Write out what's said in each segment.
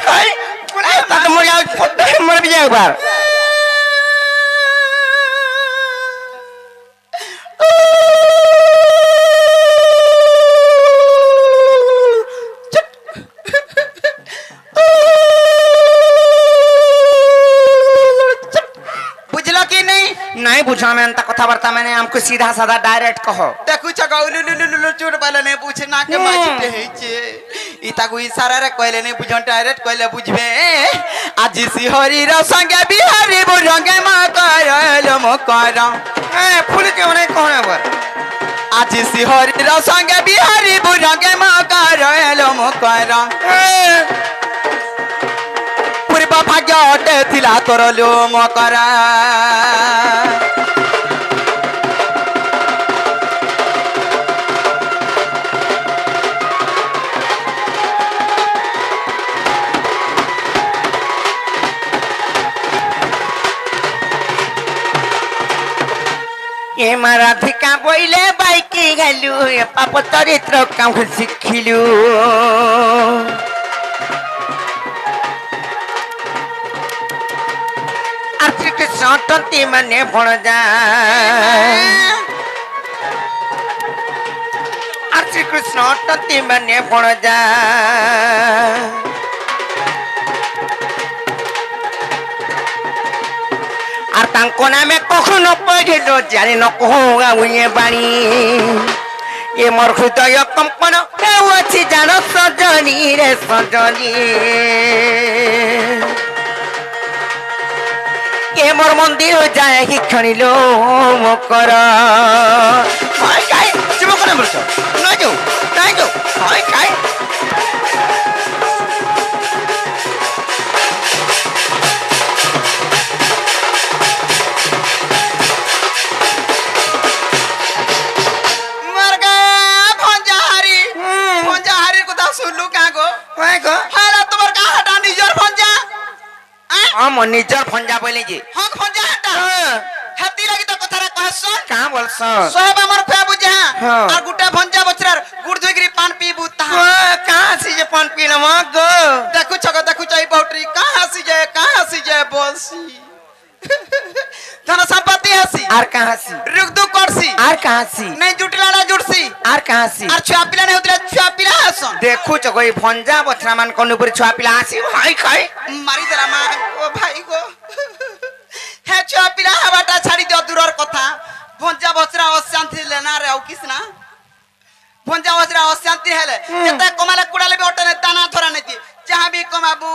कई तब मर जाओ मर भी जाओ एक बार नहीं बुझा मैं अंता कथा वार्ता मैंने हमको सीधा साधा डायरेक्ट कहो देखु छगा लुलुलुलु चूड़ बाले नहीं पूछे ना के माइटे हेचे इता को इशारा रे कहले नहीं बुझन डायरेक्ट कहले बुझबे आज सिहरी र संगे बिहारी बुझंगे मा करल मकर ए फूल क्यों नहीं कहने पर आज सिहरी र संगे बिहारी बुझंगे मा करल मकर पूर्व भाग्य अटे थिला तोर लो मकरा ये मराधिका बोले बाइकी गलू ये पाप चरित्र काम शिखिलू आर्थिक सटती मने भण जा आर्थिक सटती मने भण जा আর তাঙ্কো নামে কখনো পড়িল জানি ন কহুগা উয়ে বাণী এ মোর হৃদয় কম্পন কেউ আছে জানো সজনী রে সজনী কে মোর মন্দির যায় কি ক্ষণিল মকর হয় কাই জীবন কোনে বলছো নাই যাও হয় কাই हम निजर फंजा बोले जी हां फंजा हटा हाथी लगी तो कथरा कहस का बोलस सोहेब हमर फे बुझा आ गुटा फंजा बचरार गुड़ धोइगरी पान पीबू ता कहां से जे पान पीना म गो देखु चाई बाउटरी कहां से जाए बोलसी धन संपत्ति हसी आर कहां से रुक दु करसी आर कहां से नहीं जुटलाना जुटसी आर कहां से आर छुआ पिला नहीं होतला छुआ पिला हसन देखु चगई फंजा बछरा मान कोन ऊपर छुआ पिला आसी भाई खाई मारी जरा मा ओ भाई गो हे छुआ पिला हवाटा छाड़ी दियो दूरर कथा फंजा बछरा अशांति लेना रे औ किसना फंजा बछरा अशांति हेले जेता कमाले कुडाले भी ओटने दाना थरा नहीं जहां भी कमाबू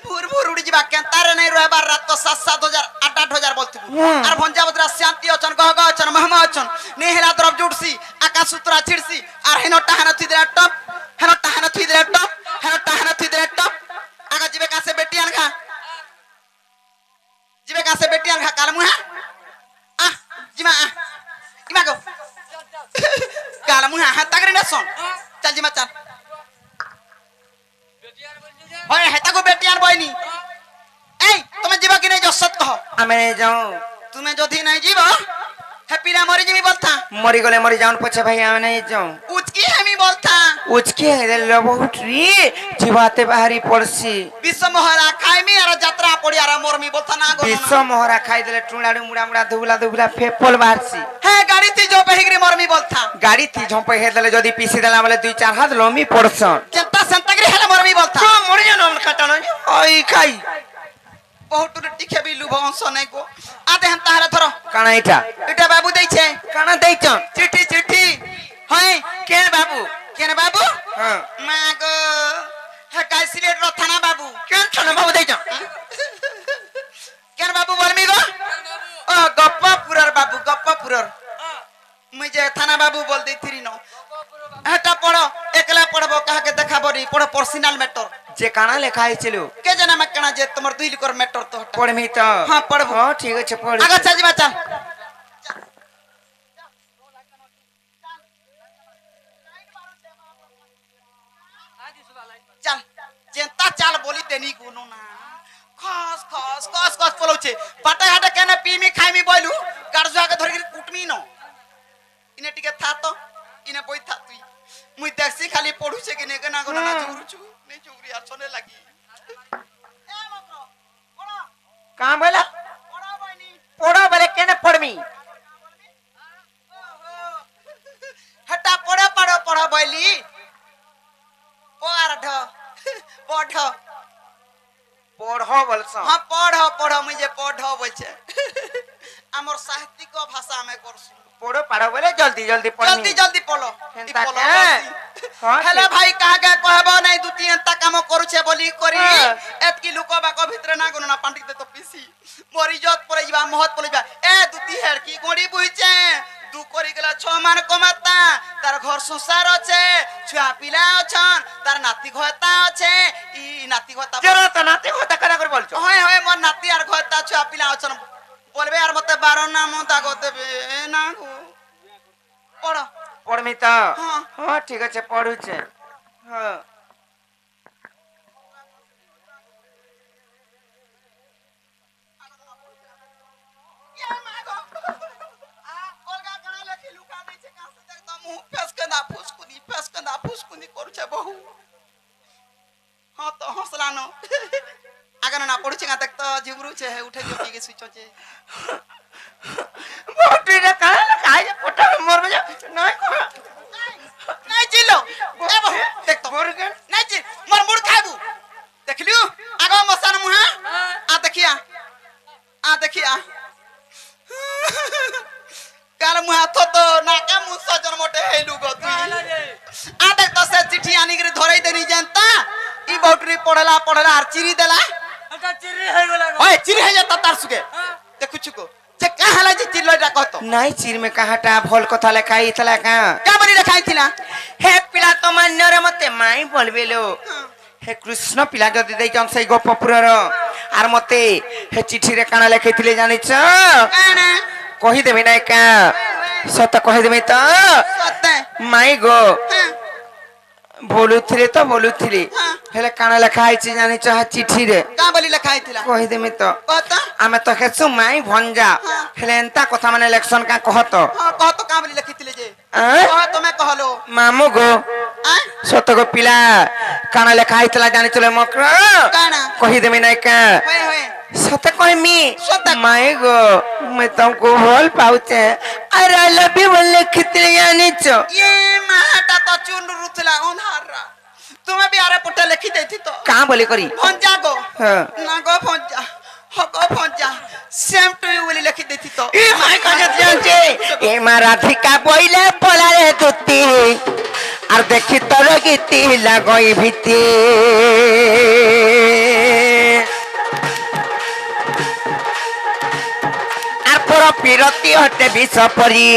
भूर उड़ी जीवा के तारे नहीं रहबार रात तो 7-7 हजार 8-8 हजार बोलतु आर भंजा बदरा शांति अचन गह अचन महमा अचन ने हेला तरफ जुड़सी आकाश सूत्रा छिड़सी आर हेनो टाहन थी दे टप हेनो टाहन थी दे टप आगा जीवे का से बेटियान खा काल मुहा आ जिमा गो काल मुहा हाथ तगरे न सुन चल जिमा चल होय हेता को बेटियान बहिनी ए तुमे जीवा कि नहीं जसत कहो आमे नहीं जाऊं तुमे जदी नहीं जीवा हैप्पीरा मरी जीवी बोलता मरी गले मरी जाऊं पछे भाई आमे नहीं जाऊं उचकी हेमी बोलता उचके हेले बहुत री जीवाते बाहरी पड़सी विश्व मोहरा खाइमी आर यात्रा पड़ी आर मोरमी बोलता ना गो विश्व मोहरा खाई देले टुंडाडू मुड़ा दुबला फेपल बारसी हे गाड़ी थी जो पहिगरी मोरमी बोलता गाड़ी थी झोंपे हे देले जदी पीसी देला बोले 2-4 हाथ लोमी पड़सन जनता संतगरी हेले मोरमी बोलता तो मर जानो हम काटनो ओई खाई बहुत टिखे भी लुभ अंश नहीं को आते हम ताहरा थरो काना इटा बाबू दै छे काना दै छ चिट्ठी होय केन बाबू हां मां गो हे कासिलेट रो थाना बाबू केन थाना बाबू दै छ केन बाबू बरमी गो ओ गप्पापुरर बाबू मुझे थाना बाबू बोल दै थरी न हटा पढ़ो एकला पढ़बो कहा के देखाबो री पढ़ो पर्सनल मैटर जे काना लेखा है चलो के जना में कना जे तुमर दुई लिकर मैटर तो हटा पढ़मी तो हां पढ़बो हां ठीक है पढ़ आगे चल जीवा चल चल जेंता चाल बोली देनी कोनो ना खस पलोचे पाटा हाटा केने पीमी खाइमी बोलू गारजुआ के धरगिर कुटमी न इने टिके था तो इने बोई था तुई मुई देखसी खाली पढु छे कि ने केना गना जुरुछु ने चुगरी आछने लागी पढ़ पढ़ बोलस हाँ पढ़ मुझे पढ़ बोलछे हमर साहित्यिक भाषा में करसु पढ़ो पढ़ो बोले जल्दी जल्दी जल्दी जल्दी पढ़ो हेंता पढ़ो के? हाँ, हेलो ठीक। भाई कहा के कहबो नहीं दुती एंता काम करूछे बोली करी हाँ। एतकी लुको बाको भितरे ना गुना पांडी दे तो पीसी मोर इज्जत पड़े जाबा महत पड़े जाबा ए दुती हेर की गोड़ी बुइचे दु करी गेला 6 मान कमाता तार घर संसार আছে छुआ पिला अछन तार नाती घता আছে ई नाती घता जरा तो नाते होता करा कर बोलছো होय होय मोर नाती आर घता छुआ पिला अछन बोलबे आर मते 12 नाम दागो देबे ना गो पढ़ पढ़मी तो हाँ। हाँ ठीक আছে पढ़ुছে हाँ ये मागो आ कोलगा कणा लेखी लुका दै छे कासे देख त मुंह फेस के ना फुसकुनी करू छे बहु हां तो हौसला न आगन ना पड़ू छे तक तो जिबरू छे उठे जो पी के सुचो छे मोटी रे काला खाए पोटा मोर में नहीं को नहीं चिल्लो ए बहु देख तो मोर के नहीं चिल मोर मुड़ खाबू देख लियो आगो मसान मुहा आ देखिया काल मुहा तो नाका मुंह सजन मोटे हेलु गो तू आ देख तो से चिट्ठी आनी के धरई देनी जनता ई बौटरी पढ़ला आर चिरी देला अच्छा चिरी है गेला ओए चिरी है जाता तार सुके देखु छुको जे का हला जे चिल्लोटा कहतो नहीं चिर में कहाटा भल कथा लेखाई तला का का बनी रखाई थिला हे पिला तो मान्य रे मते माई बोलबेलो हे कृष्ण पिला जदी देई जन से गोपपुरर आर मते हे चिठी रे काना लेखैथिले जानि छ काना कहि देबे नै का सत कहि देबे त सत्य माई गो हां बोलुथिले तो बोलुथिले हाँ। हेले काना लेखाई छ जानि छ चिठी रे का बली रखाई थिला कहि देबे तो कहता आमे तो हेसु माई भंजा हाँ। हेले एंता कथा माने इलेक्शन का कहतो हां कहतो का बली लिखी थिले जे आ? कह तो मैं कहलो मामू गो आ सत गो पिला काना लेखाई तला जानि चले मकर काना कहि देबे नै का होय होय सत कहमी सत। माई गो मैं तुमको भल पाउचे अरे आई लव यू बोले कितने जानी छो ये माटा तो चुन रुथला ओनहारा तुम्हें भी आरे पुटे लिखी देती तो कहाँ बोले करी भंजा गो हाँ। ना गो भंजा हो गो भंजा सेम टू यू बोली लिखी देती तो ए माई काजत जानते ए मा राधिका बोइले बोला रे तुती और देखी तोर गीती लगई भीती আর পর পিরতি হতে বিষ পরি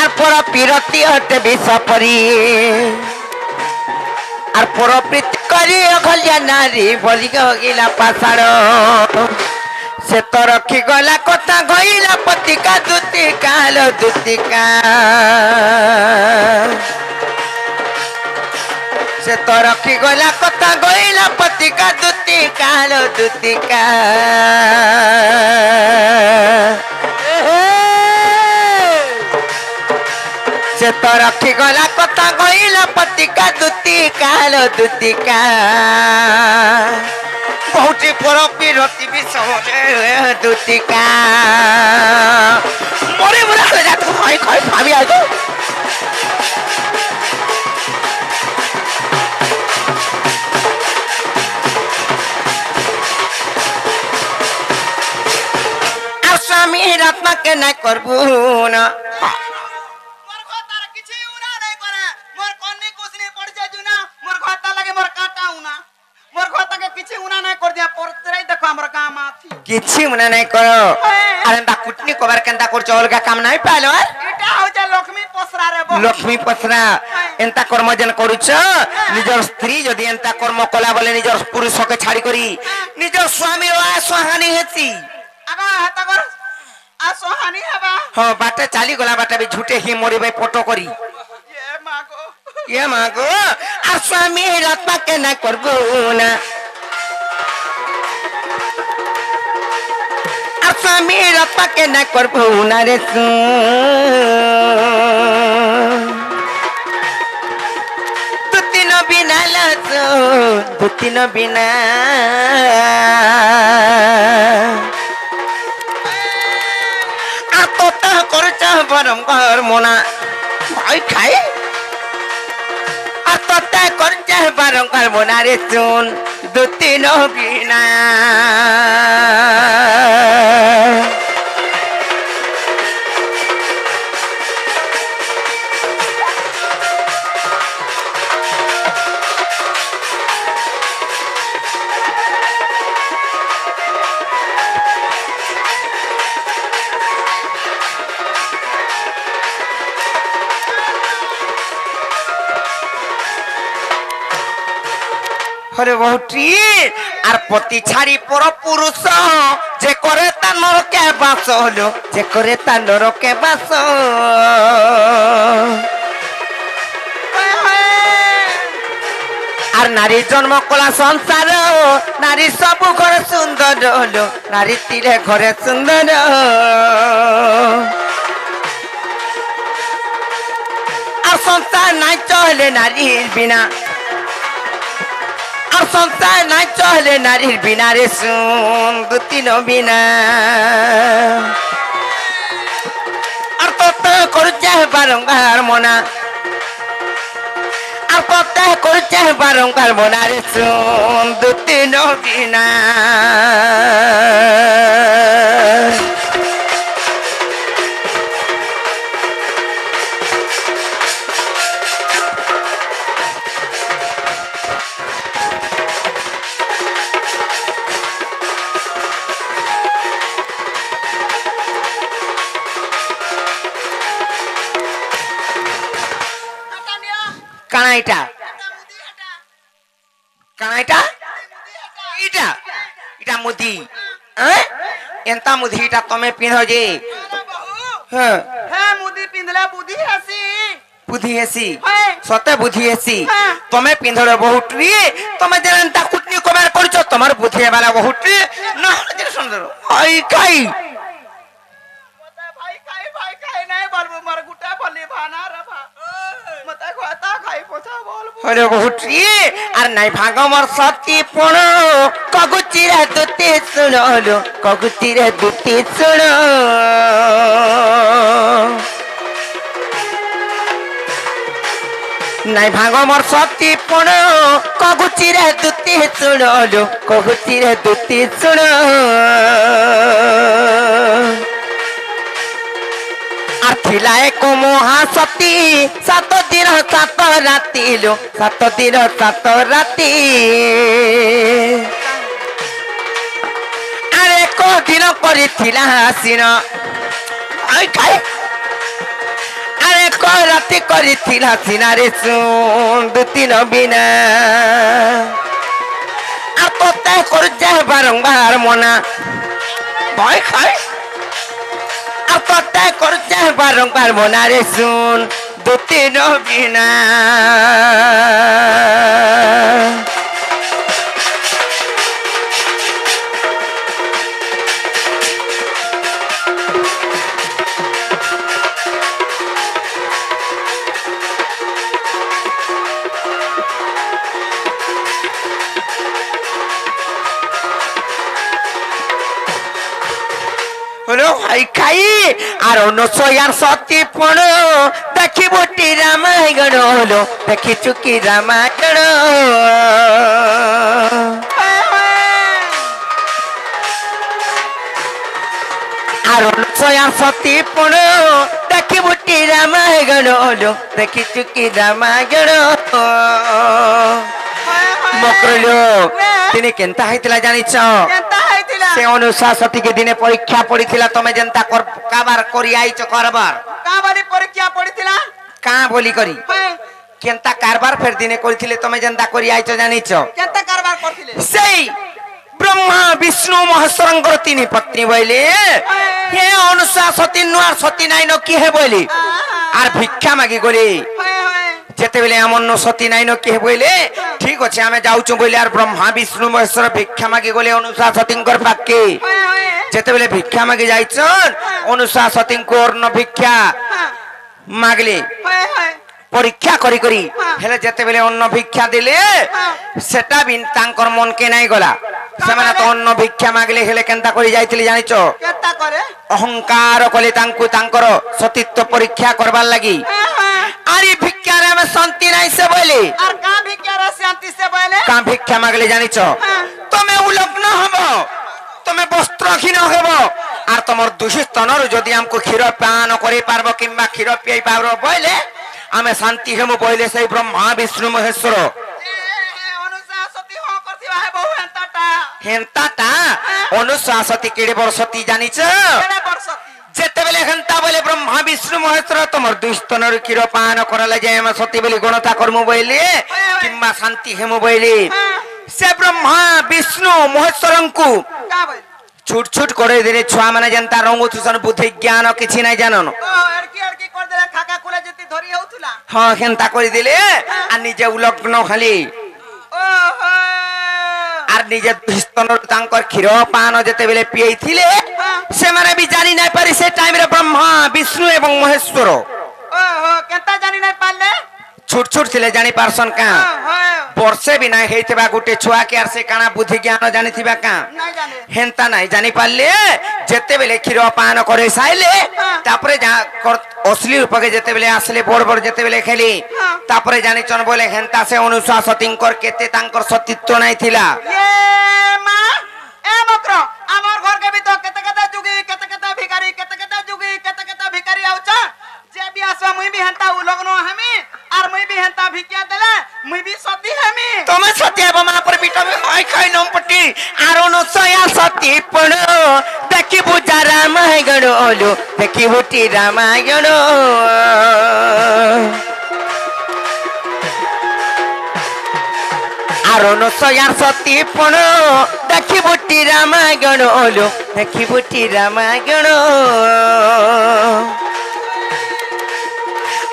আর পর পিরতি হতে বিষ পরি আর পর প্রীতি করি অঘলিয়া নারী বলি গিলা পাশাড় সে তো রক্ষি গলা কথা গইলা পতিকা দুতিকা লো দুতিকা से तो रखी गला कथा गईला पतिका दुतिका लो दुतिका से तो रखी गला कथा गईला पतिका दुतिका लो दुतिका बहुटी परपी रति बिसरे दुतिका मरे मरे ले जा तू खाई खाई भाभी आ जा स्वामी रत्न के न करबू ना मोर घोतार किछि उना नहीं करे मोर कोनी कुछ नहीं पड़ जाय जुना मोर घोता लगे मोर काटा उना मोर घोता के किछि उना नहीं कर दिया परतरे देखो हमर काम आथी किछि मने नहीं करो अरे ता कुटनी कोबर केंता कर चौल का काम नहीं पालो एटा हो जा लक्ष्मी पसरा रे बो लक्ष्मी पसरा एंता कर्म जन करूछ निजर स्त्री जदी एंता कर्म कला बोले निजर पुरुष के छाड़ी करी निजर स्वामी वा सुहानी हेती आगा हता कर आ सोहानी हबा हां बाटे चाली गला बाटे भी झूठे ही मोरे भाई फोटो करी ये मागो आ स्वामी रत्न के न करबू ना आ स्वामी रत्न के न करबू ना रे तू तीन बिना लसो तू तीन बिना তোতা করছ বরম ঘর মোনা ভাই খাই আর তোতা করছ বারংবার মনারে শুন দুতি নবীনা হরে বহুটি আর পতি ছাড়ি পর পুরুষ যে করে তা নরকে বাস হলো যে করে তা নরকে বাস আর নারী জন্ম কলা সংসার নারী সবু ঘরে সুন্দর হলো নারী তীরে ঘরে সুন্দর আর সংসার নাই চলে নারীর বিনা আর সংসার নাই চলে নারীর বিনা রে শুন দুতি নবীনা আর তত করছে বারংবার মনা আর তত করছে বারংবার মনা রে শুন দুতি নবীনা কানা এটা কানা এটা এটা এটা মুদি এন্তা মুদি এটা তুমি পিন্ধ যে হ্যাঁ হ্যাঁ মুদি পিন্ধলে বুদ্ধি আসি বুদ্ধি হেসি সতে বুদ্ধি হেসি তুমি পিন্ধলে বহুটি তুমি যেন এন্তা কুটনি কমার করছ তোমার বুদ্ধি বালা বহুটি না যে সুন্দর আই কাই ভাই খাই নাই বলবো মার গুটা বলি ভানা রে ভা মতে কথা খাই কথা বলবো হরে বহুটি আর নাই ভাগ মোর সতি পণ কগুচিরে দুতি শুনলো কগুচিরে দুতি শুন নাই ভাগ মোর সতি পণ কগুচিরে দুতি শুনলো কগুচিরে দুতি শুন আর ଥିଲା ଏକ ମହାସତୀ 7 ଦିନ 7 ରାତି ଲୋ 7 ଦିନ 7 ରାତି ଆରେ ଏକ ଦିନ କରିଥିଲା ଆସିନ ଆରେ ଏକ ରାତି କରିଥିଲା ସିନାରେ ଶୁଣ ଦୁତି ନବୀନା আর তোতে করছে বারংবার মনা ভয় খায় আর তোতে করছে বারংবার মনা রে শুন দুতি নবীনা ভাই খাই আর অনুসয়ার সতী পণ দেখিব টি রামায়ণ হলো দেখিছু কি রামায়ণ আর অনুসয়ার সতী পণ দেখিব টি রামায়ণ হলো দেখিছু কি রামায়ণ মকরলো তিনি কেনতা হইতলা জানিছ से अनुसार सती के दिने परीक्षा पड़ीथिला तमे जनता कर काबार करी आइछ करबार काबारी परीक्षा पड़ीथिला का बोली करी केनता कारबार फेर दिने करिथिले तमे जनता करी आइछ जानिछ केनता कारबार करथिले सेई ब्रह्मा विष्णु महेश्वरंकर तीन पत्नी बोले हे अनुसार सती नुआर सती नाइन की हे बोली आर भिक्षा मागी गले जेते बेले अमन सती नाइन के बोले ठीक अच्छे आम जाऊँ बोले आर ब्रह्मा विष्णु महेश्वर भिक्षा मागी गले अनुसार सतींकर पाके जेते बेले भिक्षा मागी जाइछन अनुसार सतींको अन्न भिक्षा मागले परीक्षा करी करी हेले जेते बेले अन्न भिक्षा दिले सेटा बिन तांकर मन के नाइ गला सेमाने तो अन्न भिक्षा मागले हेले केनता करी जाइथिले जानिछो केनता करे अहंकार कले तांको तांकर सतीत्व परीक्षा करबार लागि आरी भिक्षा रे में शांति नहीं से बोली और का भिक्षा रे शांति से का भिक्षा मागले जानिच तमे उलग्न हबो तमे वस्त्रहीन हेबो आर तमर दूषित स्तनरु जदि हमको क्षीर पान करि पारबो किंबा क्षीर पियाई पारबो बोले आमे शांति हेमु बोले से ब्रह्मा विष्णु महेश्वर अनुशासती हो करथिबा हे बहु हेंताटा अनुशासती केड़े वर्षती जानिच केने वर्षती जेते बेले हेंता बोले ब्रह्मा विष्णु महेश्वर तमर दुष्टनर क्षीर पान करले जे हम सती बोली गणता करमु बोले किंबा शांति हेमु बोले से ब्रह्मा विष्णु महेश्वरंकु का भाई छुट छुट करे दिले छुआ माने जनता रंगु थुसन बुद्धि ज्ञान किछि नै जानन ओ एड़की कर देले खाका कुला जति धरी होउतला हां हेंता करि दिले आ निजे उलग्न खाली ओहो आर निजे स्तनर तांकर क्षीर पान जेते बेले पियैथिले से माने भी जानि नै पारि से टाइम रे ब्रह्मा विष्णु एवं महेश्वर ओहो केता जानि नै पाले छुट छुट थिले जानि पारसन का ओहो वर्षे भी नै हेइतबा गुटे छुआ के आर से काना बुद्धि ज्ञान जानिथिबा का नै जाने हेंता नै जानि पारले जेते बेले क्षीर पान करे साइले तापरे जा असली रूप के जेते बेले आसले बड़ बड़ जेते बेले खेली तापरे जानि चन बोले हेंता से अनुशासतिंकर केते तांकर सतीत्व नै थिला ये मां ए मक्र हमर घर के भी तो केते जुगी केते भिखारी आउछ जे भी आसवा मुई भी हंता उ लगनो हमी आर मुई भी हंता भिकिया देले मुई भी सती हमी तमे सत्य बमा पर बिटा में आइ खाइ नमपटी आरोनो सया सती पण देखि बुझा रामायण ओलो देखि बुटी रामायण आरोनो सया सती पण देखि बुटी रामायण ओलो देखि बुटी रामायण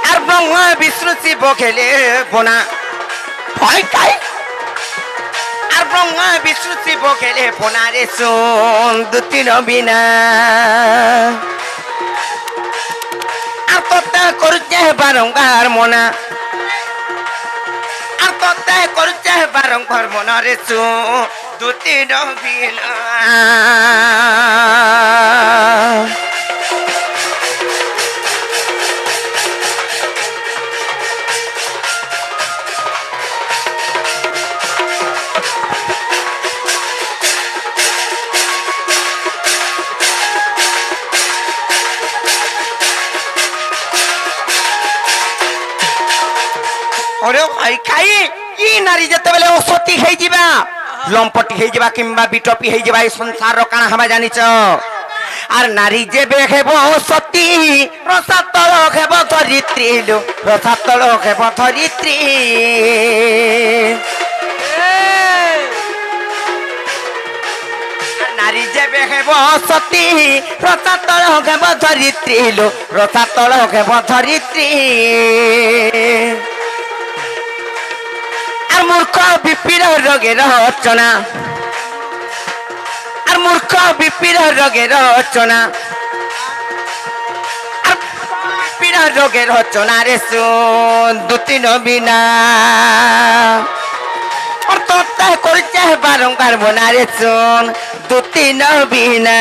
आर ब्रह्मा विष्णु शिव खेले बोना হয় কাই আর ব্রহ্মা বিষ্ণু শিব খেলে ফোনারে শুন দুটি নবীনা আর তত্তা করছে বারংবার মনা আর তত্তা করছে বারংবার মনারে শুন দুটি নবীনা अरे भाई खाई ई नारी जते बेले असती हे जिबा लंपटी हे जिबा किंबा बिटपी हे जिबा ई संसार रो काना हमा जानि छ आर नारी जे बेखेबो सती रसातल खेबो धरित्री लो रसातल खेबो धरित्री नारी जे बेखेबो सती रसातल खेबो धरित्री लो रसातल खेबो धरित्री আর মূর্খ বিপির রোগের রচনা আর মূর্খ বিপির রোগের রচনা আর বিপির রোগের রচনা রে শুন দুটি নবীনা আর তোতা করছে বারংবার মনা রে শুন দুটি নবীনা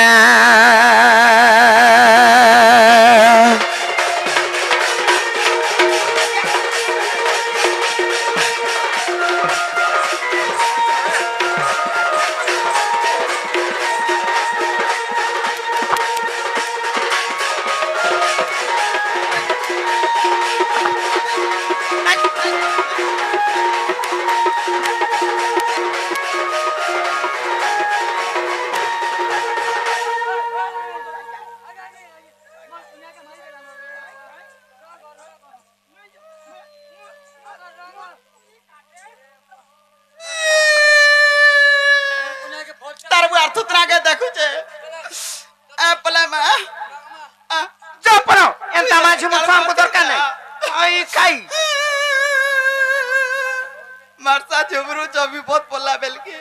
मरसा झुमरू चौबी बहुत बोला बेल के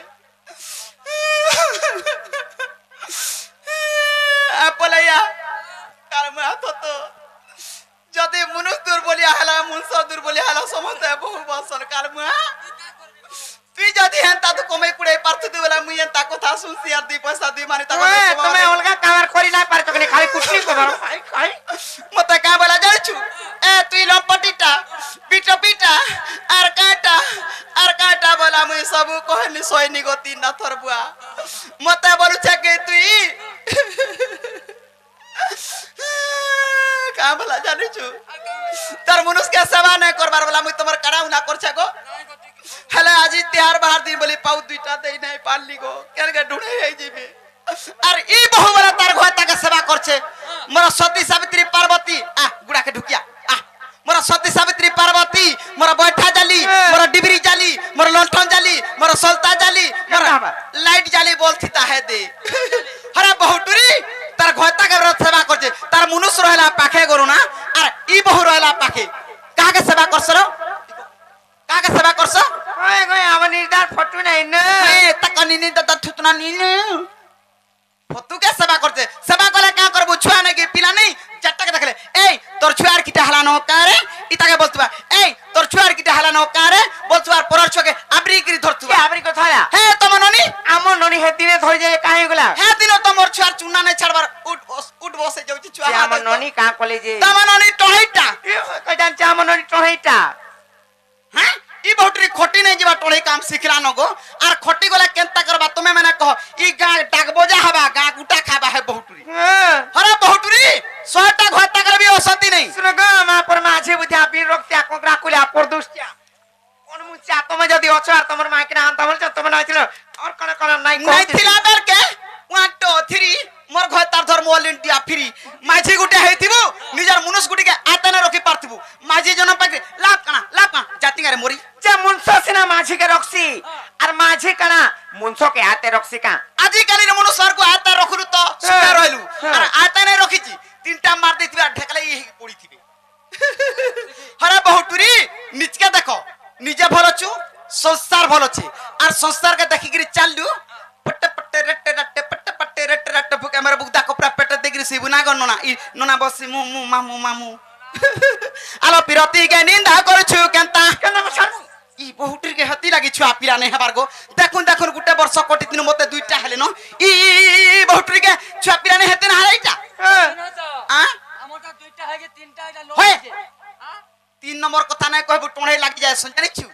अपलया कार में हाथ तो जदि मनुष्य दुर्बलिया हला मुंसा दुर्बलिया हला समझते बहु बसन कार में तुई जदि हेंता तो कमे कुडे पारथु देला मुई एंता कथा सुनसी आ दी पैसा दी माने ता तुम्हें अलगा कावर करी ना पार तकने खाली कुटनी को खाई खाई मते का बोला जाछु ए तुई लंपटीटा पिटा पिटा आर काटा बोला बोला मुई सब कहनी सोइनी गति न थर बुआ मते बोलु छे के तुई का बोला जानि छु तार मनुष्य के सेवा नहीं करबार बोला मुई तमर कराउ ना कर छको हले आज त्योहार बाहर दिन बोली पाउ दुईटा देई नहीं पालली गो केन के ढूंढे हे जीबे और ई बहु बड़ा तार घोता के सेवा करछे मोर सती सावित्री पार्वती आ गुडा के ढुकिया आ मोर सती सावित्री पार्वती मोर बैठा जाली मोर डिबरी जाली मोर लंठन जाली मोर सलता जाली मोर लाइट जाली बोलती ता है दे अरे बहुटुरी तार घोता के सेवा करछे तार मनुष्य रहला पाखे गरु ना और ई बहु रहला पाखे का के सेवा करसरो का के सेवा करसो ओए गए हम निर्दार फटू नहीं न ए तकनी नि त थुतना नि फतु के सेवा करते सेवा कले का करबो छुआ ने के पिला नहीं चट्टा के देखले ए तोर छुआर किटा हलानो कारे इता के बोलतबा ए तोर छुआर किटा हलानो कारे बोलतबा परर छके आबरी करी धरतबा आबरी को थाया हे तम ननी आम ननी हे दिने धरि जे काहे गला हे दिनो तमोर छुआर चुन्ना नहीं छड़बार उठ बसे जाउची छुआ आम ननी का कले जे तम ननी टोहिटा कदान चाम ननी टोहिटा हैं ई बहुटरी खोटी नहीं जीवा टोही काम सिखला न गो आर खोटी गले केनता करबा तुमे माने कह ई गा डाकबोजा हवा गा गुटा खाबा है बहुटरी अरे बहुटरी 100टा घोटा करबी औसती नहीं सुन ग मा पर माझे बुझा पी रोकत्या कोकरा कुला परदुष्टिया कोन मुचा तमे जदी अछार तमर मा के नाम तमल तमे नाइथिल और कण नहीं थिला बेर के 1 2 3 मोर घोतार धर्म ऑल इंडिया फ्री माझी गुटे हेतिबो निजर मनुष्य गुटी के आतने रखी पारतिबो माझी जन पाके लाप जाति गारे मोरी जे मुनसो सिना माझी के रखसी और माझी कना मुनसो के हाथे रखसी का आजि काली रे मनुष्य को हाथ रखलु तो सुका रहलु और आतने रखिची तीनटा मार देतिबा ढेकले ई पड़ी थिबे हरे बहुटुरी निचके देखो निजे भलो छु संसार भलो छी और संसार के देखि गिरी चाललु पट्टे पट्टे रट्टे रट्टे पट्टे पट्टे रट्टे रट्टे फुके मेरे बुगदा कपड़ा पेटे देगिरी सिबुना गन नोना ई नोना बसी मु मामू आलो पिरती के निंदा करछु केनता केना बसानु ई बहुटरी के हती लागी छुआ पिला नहीं हबार गो देखुन गुटे वर्ष कोटी दिन मते दुईटा हेले न ई बहुटरी के छुआ पिला नहीं हेते ना हाइटा आ हमटा दुईटा है के तीनटा इला होय। लोग छे हां 3 नंबर कथा नहीं कहबो टोणे लागी जाय संजानी छु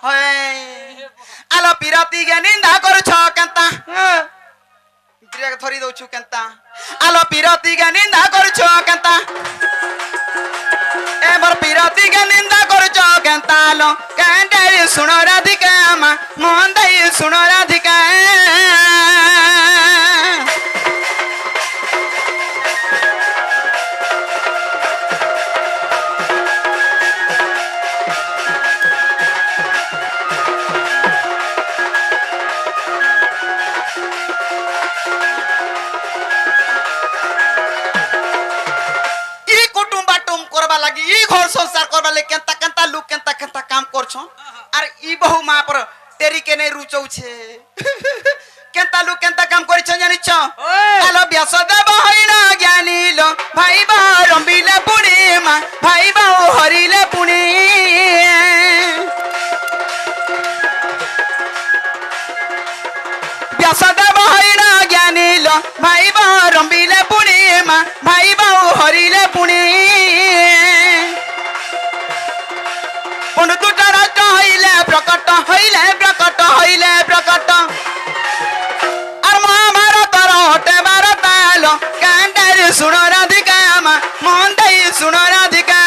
होय आलो पिरती के निंदा करछु केनता गिरे थरी दउ छु केनता आलो पिरती के निंदा करछु केनता ए मोर पिरती के निंदा करछु केनता लो कैंडे सुनो राधिका मा मोहन दई सुनो राधिका लगी ई घर संसार करबा ले केनता केनता लोग केनता केनता काम करछो और ई बहु मां पर तेरी के नहीं रुचौ छे केनता लोग केनता काम करि छ जानि छ हेलो व्यास देव हैना ज्ञानी लो भाई बा रंबिले पुणी मा भाई बा हरिले पुणी व्यास देव हैना ज्ञानी लो भाई बा रंबिले पुणी मा भाई बा हरिले पुणी प्रकट हईले प्रकट और महाभारत हटे भारत लो कैंडे सुन राधिका मा मोहन दई सुन राधिका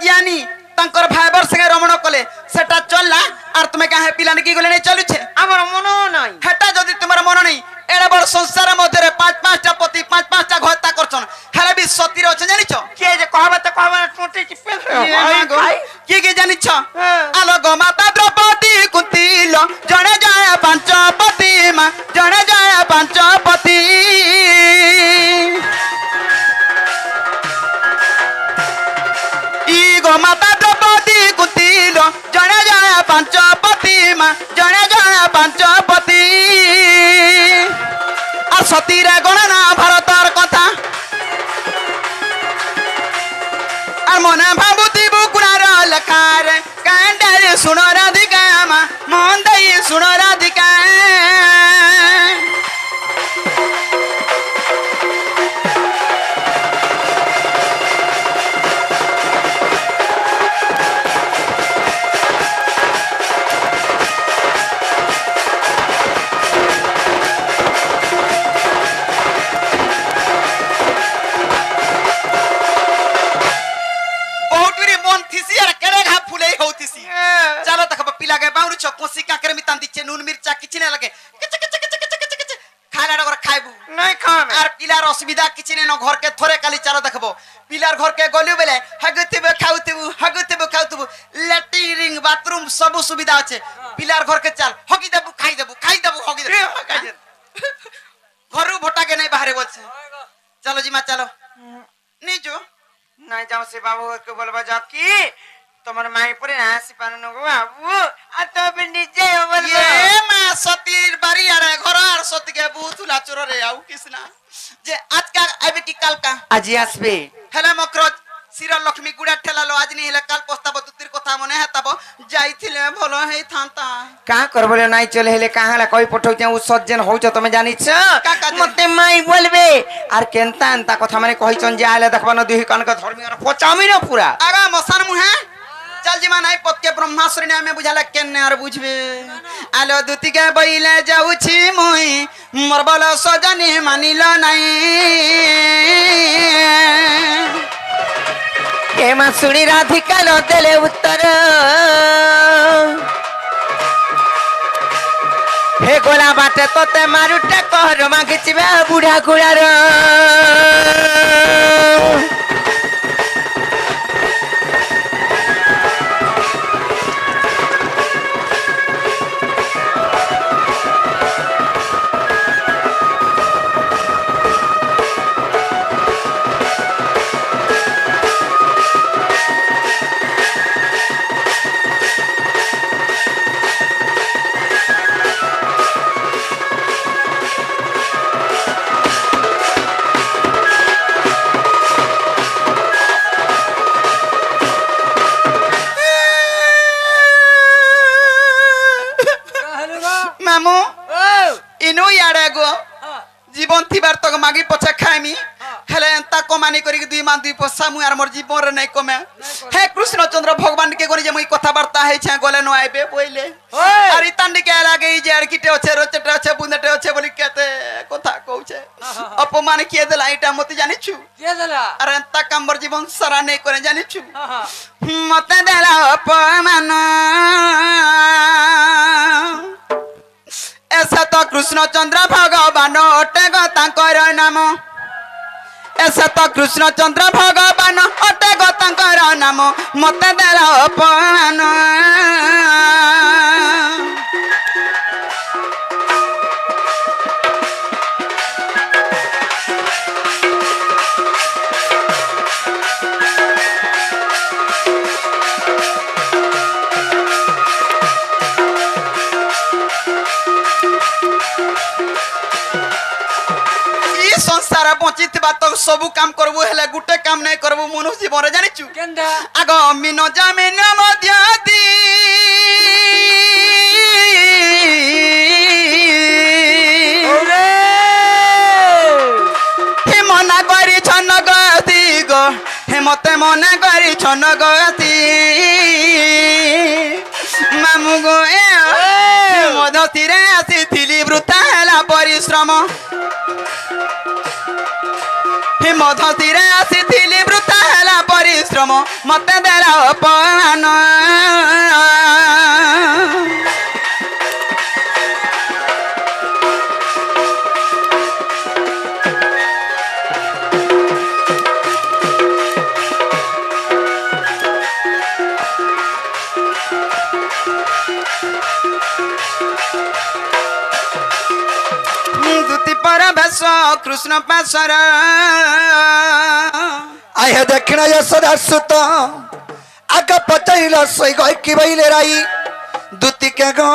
ज्ञानी तंकर भाईबर संगे रमण कले सेटा चलला और तुम्हें कहे पिलाने की गले नहीं चलु छे हमर मनो नहीं हेटा जदी तुम्हारा मन नहीं एडे बड़ संसार मध्य 5-5टा पति 5-5टा घोता करछन हेले भी सती रे जानि छ के जे कहबा टोटी की पेल के जानि छ आलो गो माता द्रौपदी कुंती लो जणे जाय 5 पति मा जणे जाय 5 पति माता द्रौपदी कुंती लो जणे जाय 5 पति मा जणे जाय 5 पति आ सती रे गणना भारतर कथा মনে ভাবুতি বুকুড়ার লেখার কান্ডারে শুনো রাধিকা মা মন দেই শুনো রাধিকা নুন মির্চা কিছু না লাগে খাইলা খাইবু নাই খাবে আর পিলার অসুবিধা কিছু নেই ঘরকে থরে কালি চালো দেখবো পিলার ঘরকে গলিও বেলে হাগুতিবু খাউতিবু ল্যাট্রিন বাথরুম সব সুবিধা আছে পিলার ঘরকে চাল হগি দেবু খাই দেবু হগি দেবু ঘরু ভোটাকে নাই বাহারে বলছে চলো জিমা চলো নিজো নাই যাও সে বাবু কে বলবা যাও কি তোমার মাই পরে আসি পারন গো বাবু আর তবে নিজে বলবে এ মা সতীর বাড়ি আর ঘর আর সতীকে বুতুলা চোরে আউ কিসনা যে আজকা আইবে কি কালকা আজি আসবে হেলে মক্রজ সিরা লক্ষ্মী গুড়া ঠেলালো আজ নি হেলে কাল প্রস্তাব তুতির কথা মনে হেতাব যাইছিলে ভালো হেই থান্তা কা করবলে নাই চলে হেলে কাহালা কই পঠাউছে ও সজ্জন হউছ তুমি জানিছ কাকা যে- মতে মাই বলবে আর কেনতা এনতা কথা মানে কইছন যে আইলে দেখবানো দুই কানকে ধর্মীয় পচামি না পুরা আগা মসান মুহে চল জিমা নাই পতকে ব্রহ্মাসুরি নামে বুঝালে কেনে আর বুঝবে আলো দুতিকে বইলে যাউছি মুই মোর বল সজনি মানিল নাই কে মা শুনি রাধিকা লো দেলে উত্তর হে গোলা বাটে তোতে মারুটা কর মাগিছিবে বুড়া গুড়ার মামু ও ইনু ইয়াড়ে গো হ্যাঁ জীবন থিবার তক মাগি পছা খাইমি হেলে এন্তা কমানি করি দুই মান দুই পয়সা মুই আর মোর জীবন রে নাই কমে হে কৃষ্ণচন্দ্র ভগবান কে গনি যে মুই কথাবার্তা হইছে গলে ন আইবে বইলে ওই! আর ইতান্ডিকে লাগে এই যে আর কিটে আছে রচেটে আছে বুন্দেটে আছে বলি কেতে কথা কউছে অপমান কিয়ে দেলা এটা মতে জানিছু কে দিলা আর এন্তা কাম্বর জীবন সারা নেই করে জানিছু হ্যাঁ মতে দেলা অপমান এসে তো কৃষ্ণচন্দ্র ভগবান অটে গো তাঙ্কর নাম এসে তো কৃষ্ণচন্দ্র ভগবান অটে গো তাঙ্কর নাম মতে দেলা অপমান ই সংসার বঞ্চিত তো সবু কাম করবু হেলে গুটে কাম নাই করবু মনুষ্য জীবনে জানিছু কেন্দা আগ মিন জামিন মধ্য দি ওরে হে মনা করি ছন গতি গো হে মতে মনে করি ছন গতি মামু গো মধতিরে আসিছিলি বৃথা হেলা পরিশ্রম হে মধতিরে আসিছিলি বৃথা হেলা পরিশ্রম মতে দেলা অপমান দুতি পর বেশ কৃষ্ণ পাশর आय दक्षिण यशोदा सुत आग पचैल सै गई कि बैले राई दुती के गो